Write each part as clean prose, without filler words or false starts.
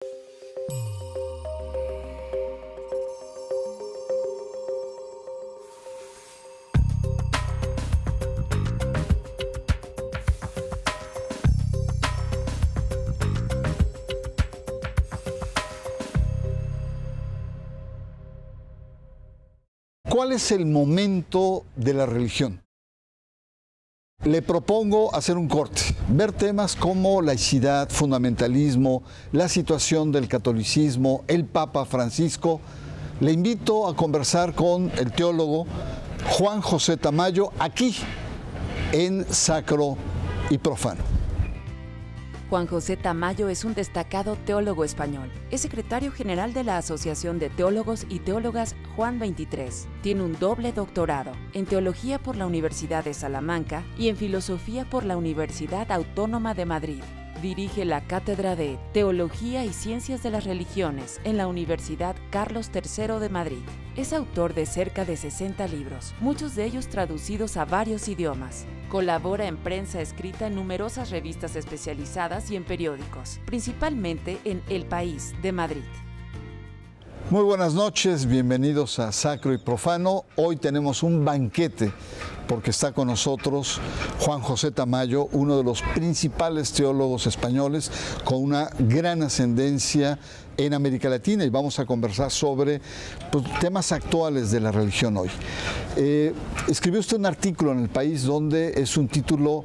¿Cuál es el momento de la religión? Le propongo hacer un corte, ver temas como laicidad, fundamentalismo, la situación del catolicismo, el Papa Francisco. Le invito a conversar con el teólogo Juan José Tamayo, aquí en Sacro y Profano. Juan José Tamayo es un destacado teólogo español. Es secretario general de la Asociación de Teólogos y Teólogas Juan 23. Tiene un doble doctorado en Teología por la Universidad de Salamanca y en Filosofía por la Universidad Autónoma de Madrid. Dirige la Cátedra de Teología y Ciencias de las Religiones en la Universidad Carlos III de Madrid. Es autor de cerca de 60 libros, muchos de ellos traducidos a varios idiomas. Colabora en prensa escrita en numerosas revistas especializadas y en periódicos, principalmente en El País de Madrid. Muy buenas noches, bienvenidos a Sacro y Profano. Hoy tenemos un banquete porque está con nosotros Juan José Tamayo, uno de los principales teólogos españoles con una gran ascendencia en América Latina, y vamos a conversar sobre temas actuales de la religión hoy. Escribió usted un artículo en El País donde es un título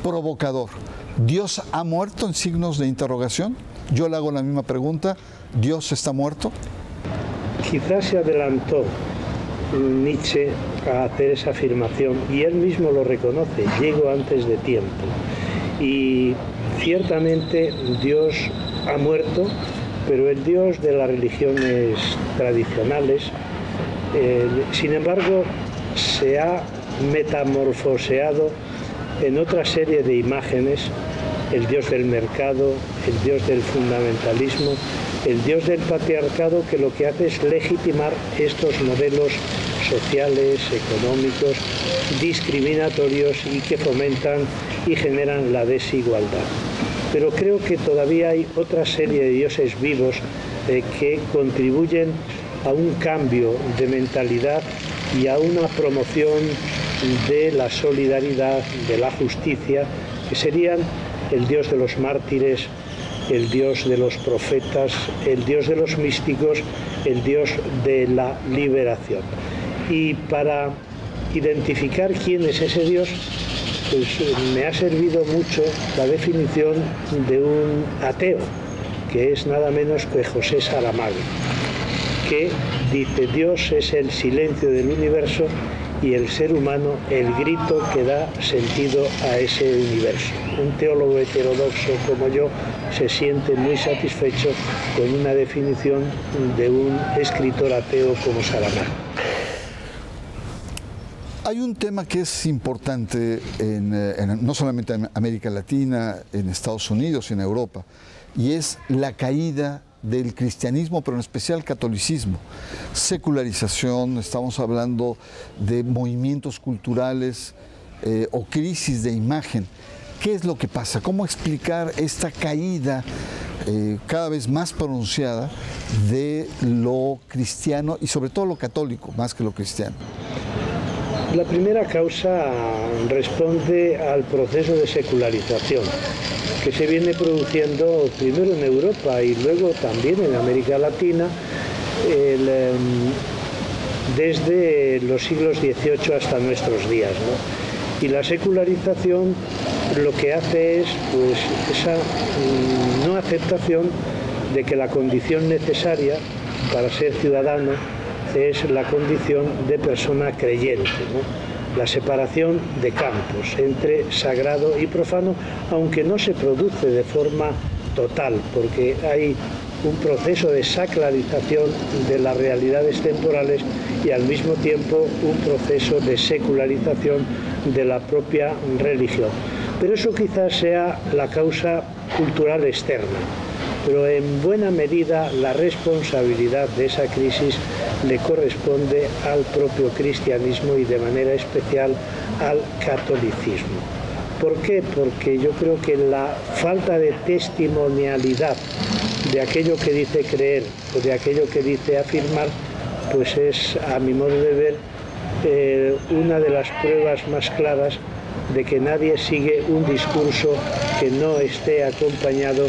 provocador. ¿Dios ha muerto? En signos de interrogación. Yo le hago la misma pregunta. ¿Dios está muerto? Quizás se adelantó Nietzsche a hacer esa afirmación y él mismo lo reconoce: llego antes de tiempo. Y ciertamente Dios ha muerto, pero el Dios de las religiones tradicionales, sin embargo, se ha metamorfoseado en otra serie de imágenes: el Dios del mercado, el Dios del fundamentalismo, el Dios del patriarcado, que lo que hace es legitimar estos modelos sociales, económicos, discriminatorios y que fomentan y generan la desigualdad. Pero creo que todavía hay otra serie de dioses vivos que contribuyen a un cambio de mentalidad y a una promoción de la solidaridad, de la justicia, que serían el Dios de los mártires, el Dios de los profetas, el Dios de los místicos, el Dios de la liberación. Y para identificar quién es ese Dios, pues me ha servido mucho la definición de un ateo, que es nada menos que José Saramago, que dice: Dios es el silencio del universo y el ser humano el grito que da sentido a ese universo. Un teólogo heterodoxo como yo se siente muy satisfecho con una definición de un escritor ateo como Saramago. Hay un tema que es importante no solamente en América Latina, en Estados Unidos y en Europa, y es la caída del cristianismo, pero en especial catolicismo. Secularización, estamos hablando de movimientos culturales o crisis de imagen. ¿Qué es lo que pasa? ¿Cómo explicar esta caída cada vez más pronunciada de lo cristiano y sobre todo lo católico, más que lo cristiano? La primera causa responde al proceso de secularización que se viene produciendo primero en Europa y luego también en América Latina desde los siglos XVIII hasta nuestros días, ¿no? Y la secularización lo que hace es pues esa no aceptación de que la condición necesaria para ser ciudadano es la condición de persona creyente, ¿no? La separación de campos entre sagrado y profano, aunque no se produce de forma total, porque hay un proceso de sacralización de las realidades temporales y al mismo tiempo un proceso de secularización de la propia religión. Pero eso quizás sea la causa cultural externa, pero en buena medida la responsabilidad de esa crisis le corresponde al propio cristianismo y de manera especial al catolicismo. ¿Por qué? Porque yo creo que la falta de testimonialidad de aquello que dice creer o de aquello que dice afirmar, pues es, a mi modo de ver, una de las pruebas más claras de que nadie sigue un discurso que no esté acompañado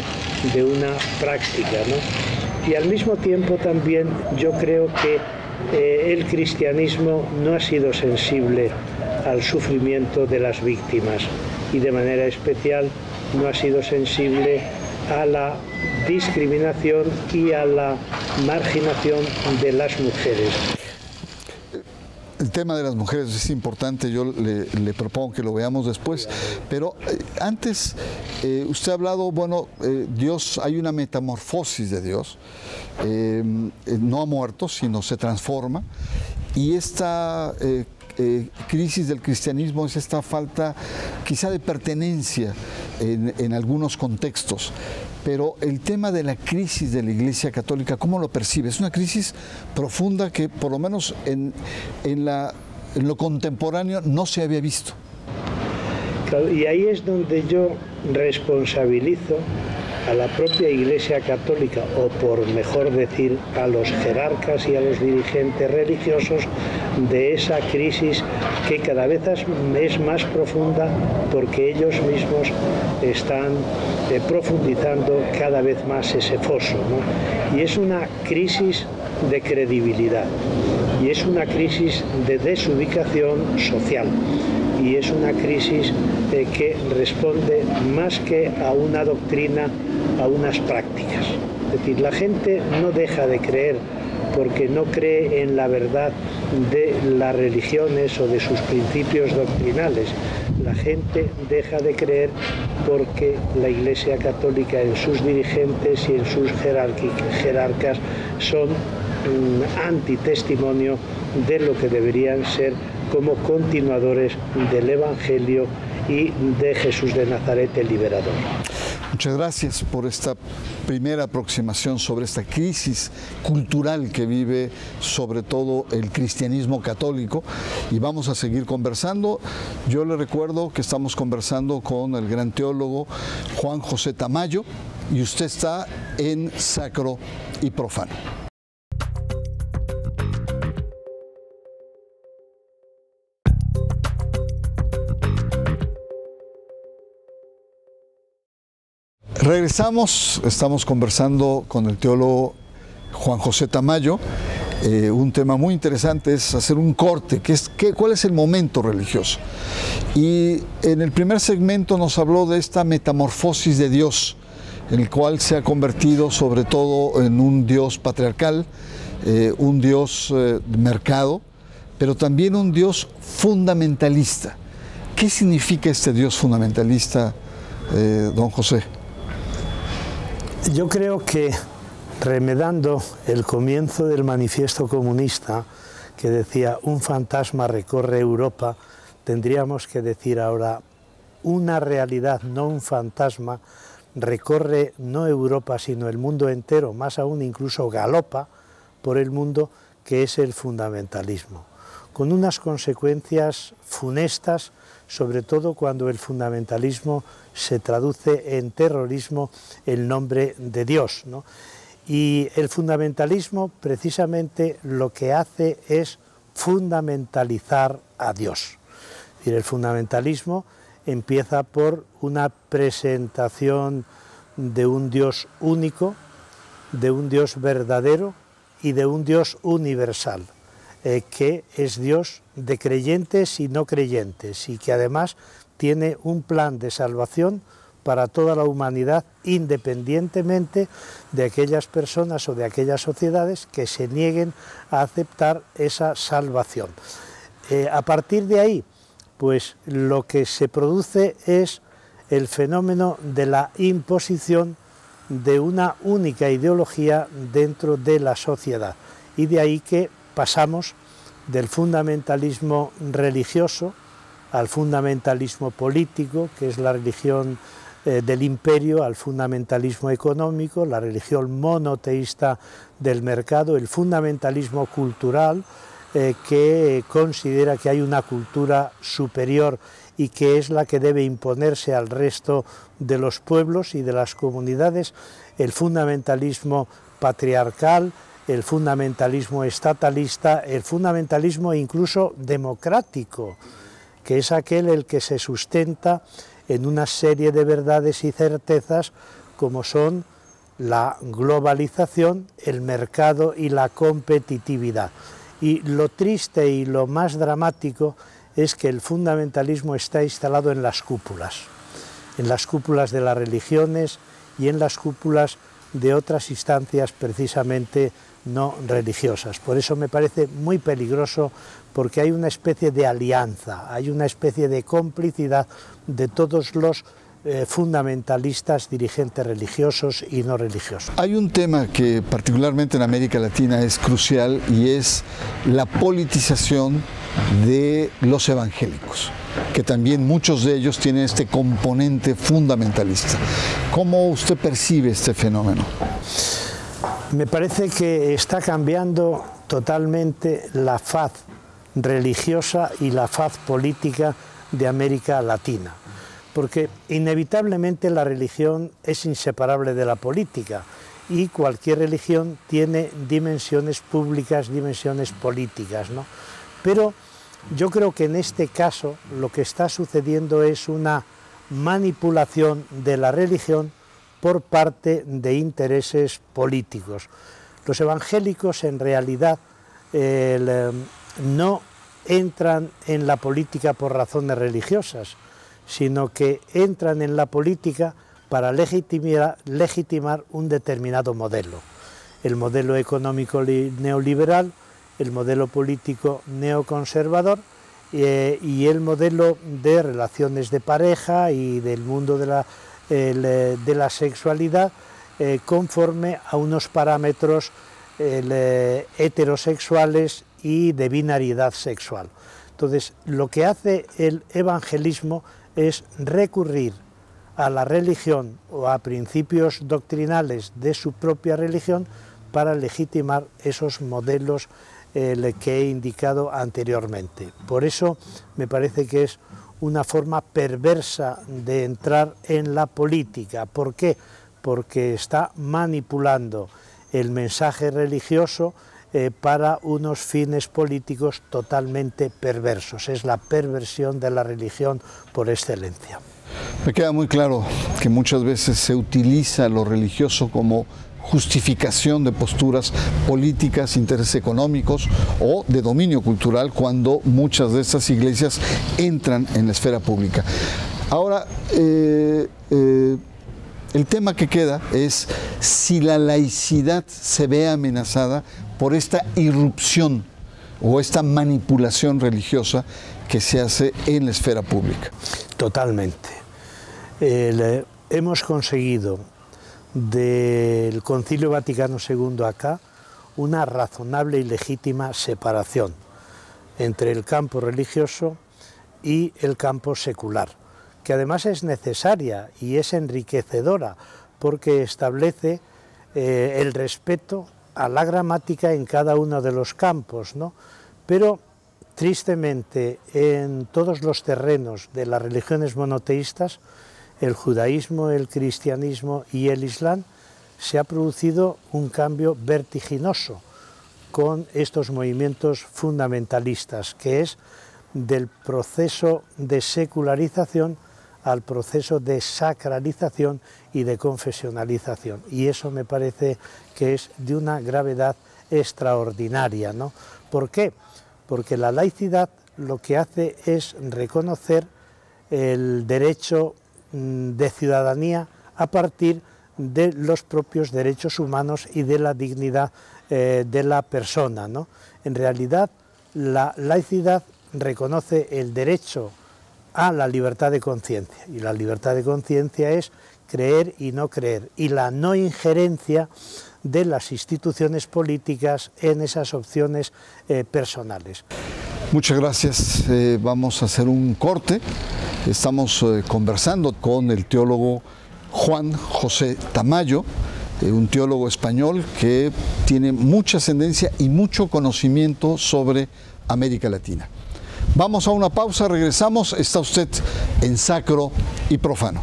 de una práctica, ¿no? Y al mismo tiempo también yo creo que el cristianismo no ha sido sensible al sufrimiento de las víctimas y de manera especial no ha sido sensible a la discriminación y a la marginación de las mujeres. El tema de las mujeres es importante, yo le propongo que lo veamos después, pero antes usted ha hablado, bueno, Dios, hay una metamorfosis de Dios, no ha muerto, sino se transforma, y esta crisis del cristianismo es esta falta quizá de pertenencia en algunos contextos. Pero el tema de la crisis de la Iglesia Católica, ¿cómo lo percibe? Es una crisis profunda que por lo menos en lo contemporáneo no se había visto. Claro, y ahí es donde yo responsabilizo a la propia Iglesia Católica, o por mejor decir, a los jerarcas y a los dirigentes religiosos, de esa crisis que cada vez es más profunda porque ellos mismos están profundizando cada vez más ese foso, ¿no? Y es una crisis de credibilidad, y es una crisis de desubicación social, y es una crisis que responde más que a una doctrina, a unas prácticas. Es decir, la gente no deja de creer porque no cree en la verdad de las religiones o de sus principios doctrinales. La gente deja de creer porque la Iglesia Católica en sus dirigentes y en sus jerarcas son antitestimonio de lo que deberían ser como continuadores del Evangelio y de Jesús de Nazaret, el liberador. Muchas gracias por esta primera aproximación sobre esta crisis cultural que vive sobre todo el cristianismo católico, y vamos a seguir conversando. Yo le recuerdo que estamos conversando con el gran teólogo Juan José Tamayo, y usted está en Sacro y Profano. Regresamos, estamos conversando con el teólogo Juan José Tamayo. Un tema muy interesante es hacer un corte, ¿cuál es el momento religioso? Y en el primer segmento nos habló de esta metamorfosis de Dios, en el cual se ha convertido sobre todo en un Dios patriarcal, un Dios de mercado, pero también un Dios fundamentalista. ¿Qué significa este Dios fundamentalista, don José? Yo creo que, remedando el comienzo del manifiesto comunista, que decía un fantasma recorre Europa, tendríamos que decir ahora una realidad, no un fantasma, recorre no Europa sino el mundo entero, más aún incluso galopa por el mundo, que es el fundamentalismo, con unas consecuencias funestas, sobre todo cuando el fundamentalismo se traduce en terrorismo en nombre de Dios, ¿no? Y el fundamentalismo precisamente lo que hace es fundamentalizar a Dios. Es decir, el fundamentalismo empieza por una presentación de un Dios único, de un Dios verdadero y de un Dios universal, que es Dios de creyentes y no creyentes, y que además tiene un plan de salvación para toda la humanidad, independientemente de aquellas personas o de aquellas sociedades que se nieguen a aceptar esa salvación. A partir de ahí, pues lo que se produce es el fenómeno de la imposición de una única ideología dentro de la sociedad, y de ahí que pasamos del fundamentalismo religioso al fundamentalismo político, que es la religión del imperio, al fundamentalismo económico, la religión monoteísta del mercado, el fundamentalismo cultural, que considera que hay una cultura superior y que es la que debe imponerse al resto de los pueblos y de las comunidades, el fundamentalismo patriarcal, el fundamentalismo estatalista, el fundamentalismo incluso democrático, que es aquel el que se sustenta en una serie de verdades y certezas como son la globalización, el mercado y la competitividad. Y lo triste y lo más dramático es que el fundamentalismo está instalado en las cúpulas de las religiones y en las cúpulas de otras instancias precisamente no religiosas. Por eso me parece muy peligroso, porque hay una especie de alianza, hay una especie de complicidad de todos los fundamentalistas, dirigentes religiosos y no religiosos. Hay un tema que particularmente en América Latina es crucial y es la politización de los evangélicos, que también muchos de ellos tienen este componente fundamentalista. ¿Cómo usted percibe este fenómeno? Me parece que está cambiando totalmente la faz religiosa y la faz política de América Latina, porque inevitablemente la religión es inseparable de la política y cualquier religión tiene dimensiones públicas, dimensiones políticas, ¿no? Pero yo creo que en este caso lo que está sucediendo es una manipulación de la religión por parte de intereses políticos. Los evangélicos en realidad no entran en la política por razones religiosas, sino que entran en la política para legitimar un determinado modelo. El modelo económico neoliberal, el modelo político neoconservador y el modelo de relaciones de pareja y del mundo de la sexualidad conforme a unos parámetros heterosexuales y de binariedad sexual. Entonces, lo que hace el evangelismo es recurrir a la religión o a principios doctrinales de su propia religión para legitimar esos modelos que he indicado anteriormente. Por eso me parece que es una forma perversa de entrar en la política. ¿Por qué? Porque está manipulando el mensaje religioso para unos fines políticos totalmente perversos. Es la perversión de la religión por excelencia. Me queda muy claro que muchas veces se utiliza lo religioso como justificación de posturas políticas, intereses económicos o de dominio cultural cuando muchas de estas iglesias entran en la esfera pública. Ahora, el tema que queda es si la laicidad se ve amenazada por esta irrupción o esta manipulación religiosa que se hace en la esfera pública. Totalmente. Hemos conseguido del Concilio Vaticano II acá una razonable y legítima separación entre el campo religioso y el campo secular, que además es necesaria y es enriquecedora porque establece el respeto a la gramática en cada uno de los campos, ¿no? Pero tristemente en todos los terrenos de las religiones monoteístas, el judaísmo, el cristianismo y el islam, se ha producido un cambio vertiginoso con estos movimientos fundamentalistas, que es del proceso de secularización al proceso de sacralización y de confesionalización. Y eso me parece que es de una gravedad extraordinaria, ¿no? ¿Por qué? Porque la laicidad lo que hace es reconocer el derecho de ciudadanía a partir de los propios derechos humanos y de la dignidad de la persona, ¿no? En realidad, la laicidad reconoce el derecho a la libertad de conciencia, y la libertad de conciencia es creer y no creer, y la no injerencia de las instituciones políticas en esas opciones personales. Muchas gracias. Vamos a hacer un corte. Estamos conversando con el teólogo Juan José Tamayo, un teólogo español que tiene mucha ascendencia y mucho conocimiento sobre América Latina. Vamos a una pausa, regresamos. Está usted en Sacro y Profano.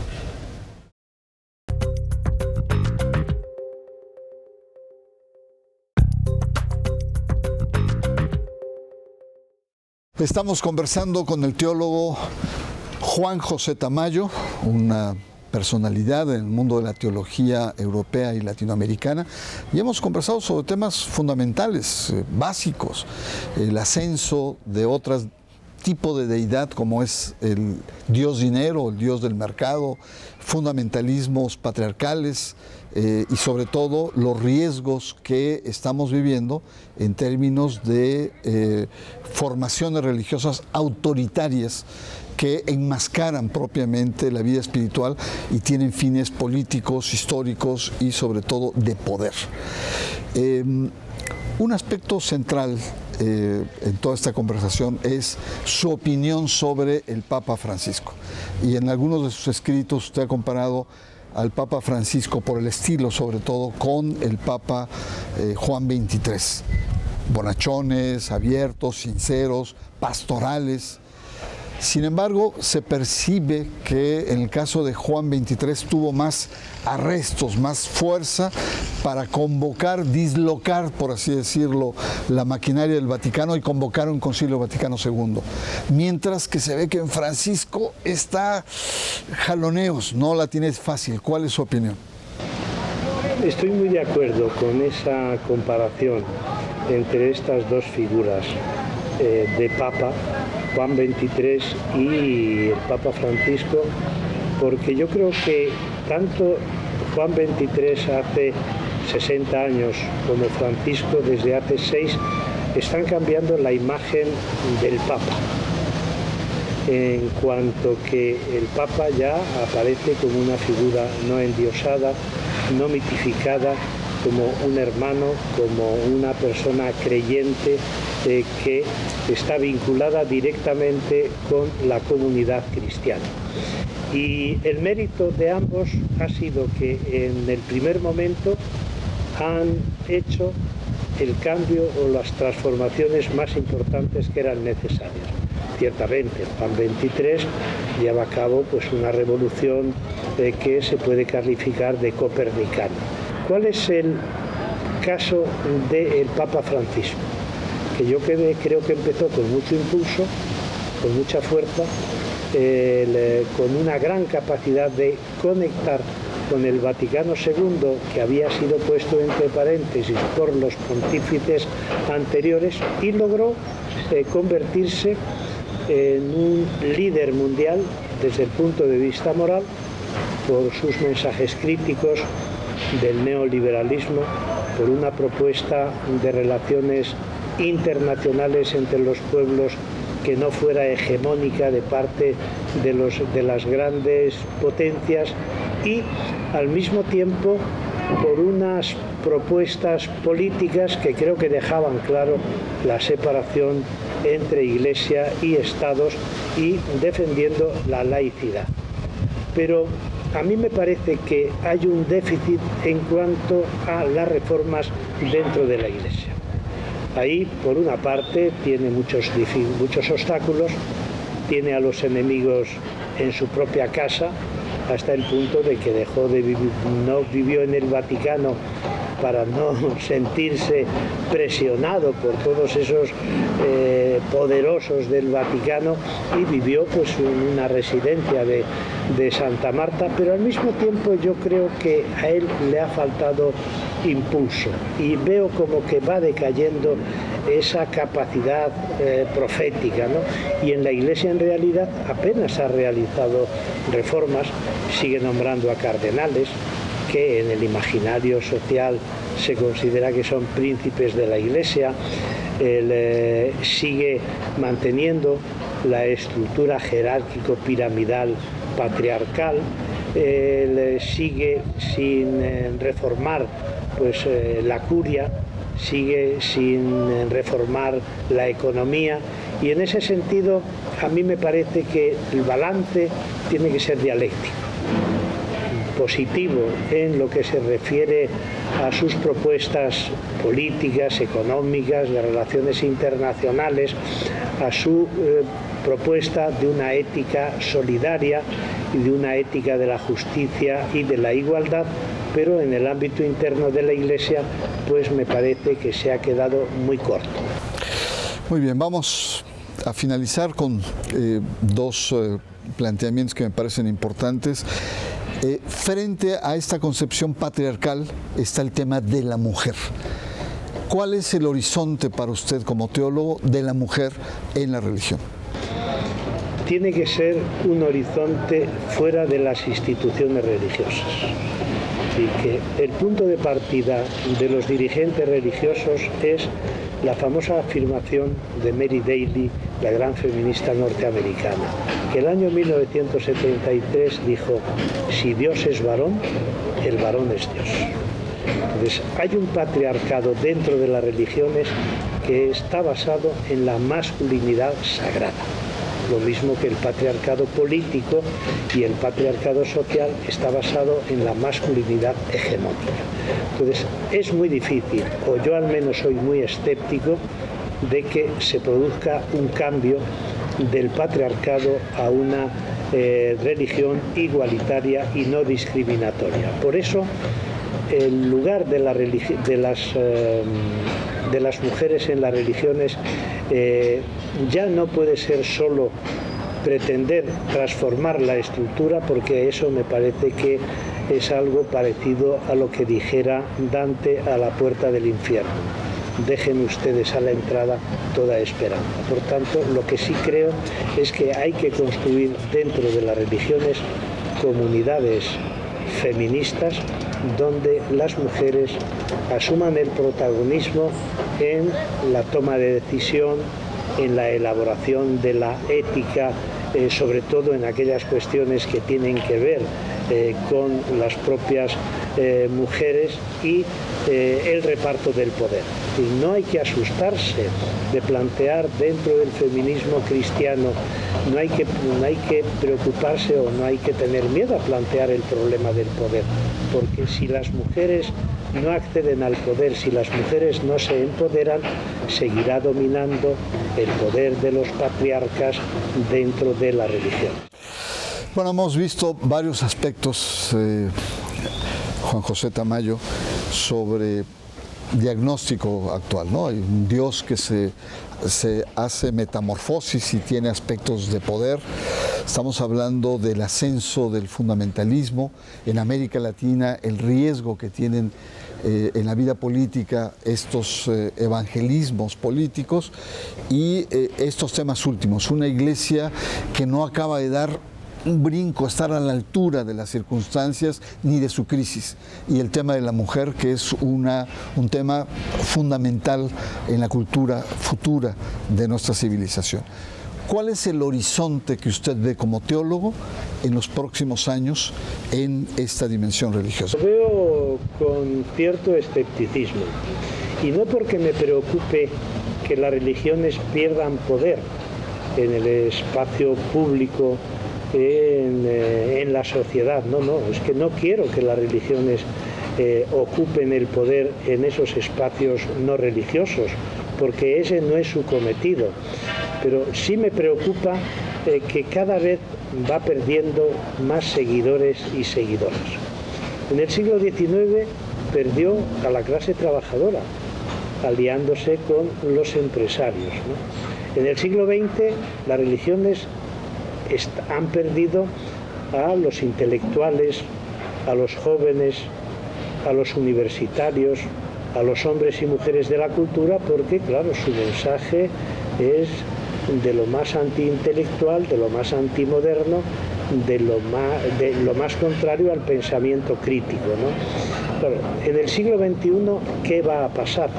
Estamos conversando con el teólogo Juan José Tamayo, una personalidad en el mundo de la teología europea y latinoamericana, y hemos conversado sobre temas fundamentales, básicos, el ascenso de otros tipo de deidad como es el dios dinero, el dios del mercado, fundamentalismos patriarcales y sobre todo los riesgos que estamos viviendo en términos de formaciones religiosas autoritarias que enmascaran propiamente la vida espiritual y tienen fines políticos, históricos y sobre todo de poder. Un aspecto central en toda esta conversación es su opinión sobre el Papa Francisco. Y en algunos de sus escritos usted ha comparado al Papa Francisco por el estilo, sobre todo, con el Papa Juan XXIII. Bonachones, abiertos, sinceros, pastorales. Sin embargo, se percibe que en el caso de Juan XXIII tuvo más arrestos, más fuerza para convocar, dislocar, por así decirlo, la maquinaria del Vaticano y convocar un Concilio Vaticano II. Mientras que se ve que en Francisco está jaloneos, no la tiene fácil. ¿Cuál es su opinión? Estoy muy de acuerdo con esa comparación entre estas dos figuras de Papa, Juan XXIII y el Papa Francisco, porque yo creo que tanto Juan XXIII hace 60 años como Francisco desde hace 6 están cambiando la imagen del Papa, en cuanto que el Papa ya aparece como una figura no endiosada, no mitificada, como un hermano, como una persona creyente que está vinculada directamente con la comunidad cristiana. Y el mérito de ambos ha sido que en el primer momento han hecho el cambio o las transformaciones más importantes que eran necesarias. Ciertamente, Juan XXIII lleva a cabo pues, una revolución que se puede calificar de copernicana. ¿Cuál es el caso del Papa Francisco? Que yo creo que empezó con mucho impulso, con mucha fuerza, con una gran capacidad de conectar con el Vaticano II, que había sido puesto entre paréntesis por los pontífices anteriores, y logró convertirse en un líder mundial desde el punto de vista moral por sus mensajes críticos del neoliberalismo, por una propuesta de relaciones internacionales entre los pueblos que no fuera hegemónica de parte de las grandes potencias, y al mismo tiempo por unas propuestas políticas que creo que dejaban claro la separación entre Iglesia y Estados y defendiendo la laicidad. Pero a mí me parece que hay un déficit en cuanto a las reformas dentro de la Iglesia. Ahí, por una parte, tiene muchos obstáculos, tiene a los enemigos en su propia casa, hasta el punto de que dejó de vivir, no vivió en el Vaticano para no sentirse presionado por todos esos poderosos del Vaticano, y vivió pues en una residencia de Santa Marta, pero al mismo tiempo yo creo que a él le ha faltado impulso y veo como que va decayendo esa capacidad profética, ¿no? Y en la Iglesia en realidad apenas ha realizado reformas, sigue nombrando a cardenales que en el imaginario social se considera que son príncipes de la Iglesia. Él sigue manteniendo la estructura jerárquico-piramidal patriarcal. Él sigue sin reformar pues, la curia, sigue sin reformar la economía, y en ese sentido a mí me parece que el balance tiene que ser dialéctico, positivo en lo que se refiere a sus propuestas políticas, económicas, de relaciones internacionales, a su propuesta de una ética solidaria y de una ética de la justicia y de la igualdad, pero en el ámbito interno de la Iglesia pues me parece que se ha quedado muy corto. Muy bien, vamos a finalizar con dos planteamientos que me parecen importantes. Frente a esta concepción patriarcal está el tema de la mujer. ¿Cuál es el horizonte para usted como teólogo de la mujer en la religión? Tiene que ser un horizonte fuera de las instituciones religiosas. Y que el punto de partida de los dirigentes religiosos es la famosa afirmación de Mary Daly, la gran feminista norteamericana, que el año 1973 dijo: si Dios es varón, el varón es Dios. Entonces, hay un patriarcado dentro de las religiones que está basado en la masculinidad sagrada. Lo mismo que el patriarcado político y el patriarcado social está basado en la masculinidad hegemónica. Entonces, es muy difícil, o yo al menos soy muy escéptico, de que se produzca un cambio del patriarcado a una religión igualitaria y no discriminatoria. Por eso, el lugar de las mujeres en las religiones ya no puede ser solo pretender transformar la estructura, porque eso me parece que es algo parecido a lo que dijera Dante a la puerta del infierno: dejen ustedes a la entrada toda esperanza. Por tanto, lo que sí creo es que hay que construir dentro de las religiones comunidades feministas donde las mujeres asuman el protagonismo en la toma de decisión, en la elaboración de la ética, sobre todo en aquellas cuestiones que tienen que ver con las propias mujeres y el reparto del poder. Y no hay que asustarse de plantear dentro del feminismo cristiano, no hay que preocuparse o no hay que tener miedo a plantear el problema del poder, porque si las mujeres no acceden al poder, si las mujeres no se empoderan, seguirá dominando el poder de los patriarcas dentro de la religión. Bueno, hemos visto varios aspectos, Juan José Tamayo, sobre diagnóstico actual, ¿no? Hay un Dios que se hace metamorfosis y tiene aspectos de poder. Estamos hablando del ascenso del fundamentalismo en América Latina, el riesgo que tienen en la vida política estos evangelismos políticos y estos temas últimos. Una iglesia que no acaba de dar un brinco, estar a la altura de las circunstancias ni de su crisis. Y el tema de la mujer, que es un tema fundamental en la cultura futura de nuestra civilización. ¿Cuál es el horizonte que usted ve como teólogo en los próximos años en esta dimensión religiosa? Lo veo con cierto escepticismo, y no porque me preocupe que las religiones pierdan poder en el espacio público, en la sociedad. No, es que no quiero que las religiones ocupen el poder en esos espacios no religiosos, porque ese no es su cometido. Pero sí me preocupa que cada vez va perdiendo más seguidores y seguidoras. En el siglo XIX perdió a la clase trabajadora, aliándose con los empresarios, ¿no? En el siglo XX las religiones han perdido a los intelectuales, a los jóvenes, a los universitarios, a los hombres y mujeres de la cultura, porque claro, su mensaje es de lo más antiintelectual, de lo más antimoderno, de lo más contrario al pensamiento crítico, ¿no? Claro, en el siglo XXI, ¿qué va a pasar?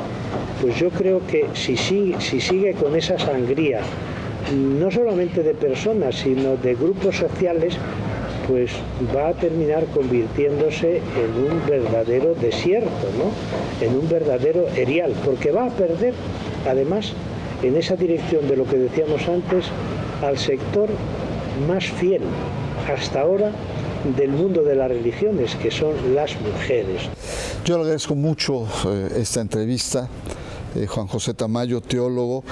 Pues yo creo que si sigue con esa sangría, no solamente de personas, sino de grupos sociales, pues va a terminar convirtiéndose en un verdadero desierto, ¿no? En un verdadero erial, porque va a perder, además, en esa dirección de lo que decíamos antes, al sector más fiel hasta ahora del mundo de las religiones, que son las mujeres. Yo le agradezco mucho esta entrevista. Juan José Tamayo, teólogo,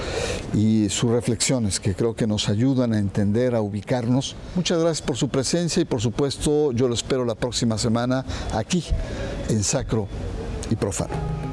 y sus reflexiones que creo que nos ayudan a entender, a ubicarnos. Muchas gracias por su presencia y por supuesto yo lo espero la próxima semana aquí en Sacro y Profano.